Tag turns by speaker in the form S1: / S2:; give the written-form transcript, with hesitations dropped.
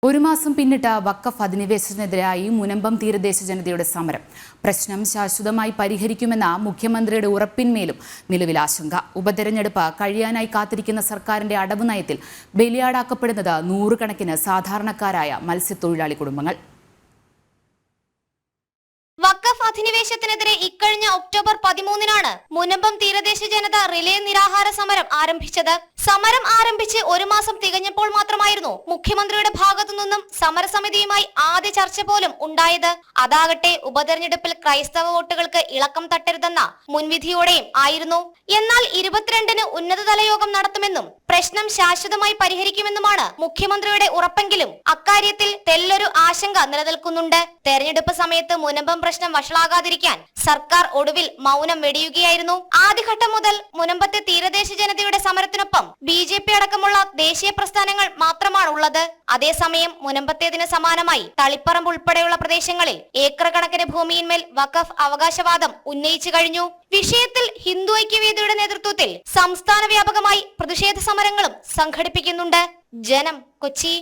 S1: ഒരു മാസം പിന്നിട്ട വഖഫ് അധിനിവേശത്തിനെതിരായി മുനമ്പം തീരദേശ ജനതയുടെ സമരം. പ്രശ്നം ശാശ്വതമായി പരിഹരിക്കുമെന്ന മുഖ്യമന്ത്രിയുടെ ഉറപ്പിന്മേലും നിലവിൽ ആശങ്ക. ഉപതെരഞ്ഞെടുപ്പ് കഴിയാനായി കാത്തിരിക്കുന്ന സർക്കാരിന്റെ അടവ് നയത്തിൽ ബലിയാടാക്കപ്പെടുന്നത് നൂറുകണക്കിന് സാധാരണക്കാരായ മത്സ്യത്തൊഴിലാളി കുടുംബങ്ങൾ.
S2: വഖഫ് അധിനിവേശത്തിനെതിരെ ഇക്കഴിഞ്ഞ ഒക്ടോബർ 13-നാണ് മുനമ്പം തീരദേശ ജനത റിലേ നിരാഹാര സമരം ആരംഭിച്ചത്. സമരം ആരംഭിച്ച് ഒരു മാസം തികഞ്ഞപ്പോൾ മാത്രമായിരുന്നു മുഖ്യമന്ത്രിയുടെ ഭാഗത്തു നിന്നും സമരസമിതിയുമായി ആദ്യ ചർച്ച പോലും ഉണ്ടായത്. അതാകട്ടെ ഉപതെരഞ്ഞെടുപ്പിൽ ക്രൈസ്തവ വോട്ടുകൾക്ക് ഇളക്കം തട്ടരുതെന്ന മുൻവിധിയോടെയും ആയിരുന്നു. എന്നാൽ 22-ന് ഉന്നതതല യോഗം നടത്തുമെന്നും പ്രശ്നം ശാശ്വതമായി പരിഹരിക്കുമെന്നുമാണ് മുഖ്യമന്ത്രിയുടെ ഉറപ്പെങ്കിലും അക്കാര്യത്തിൽ തെല്ലൊരു ആശങ്ക നിലനിൽക്കുന്നുണ്ട്. തെരഞ്ഞെടുപ്പ് സമയത്ത് മുനമ്പം പ്രശ്നം വഷളാകാതിരിക്കാൻ സർക്കാർ ഒടുവിൽ മൗനം വെടിയുകയായിരുന്നു. ആദ്യഘട്ടം മുതൽ മുനമ്പത്തെ തീരദേശ ജനതയുടെ സമരത്തിനൊപ്പം BJP അടക്കമുള്ള ദേശീയ പ്രസ്ഥാനങ്ങൾ മാത്രമാണ് ഉള്ളത്. അതേസമയം മുനമ്പത്തേതിന് സമാനമായി തളിപ്പറമ്പ് ഉൾപ്പെടെയുള്ള പ്രദേശങ്ങളിൽ ഏക്കർ കണക്കിന് ഭൂമിയിന്മേൽ വഖഫ് അവകാശവാദം ഉന്നയിച്ചു കഴിഞ്ഞു. വിഷയത്തിൽ ഹിന്ദു ഐക്യവേദിയുടെ നേതൃത്വത്തിൽ സംസ്ഥാന വ്യാപകമായി പ്രതിഷേധ സമരങ്ങളും സംഘടിപ്പിക്കുന്നുണ്ട്. ജനം, കൊച്ചി.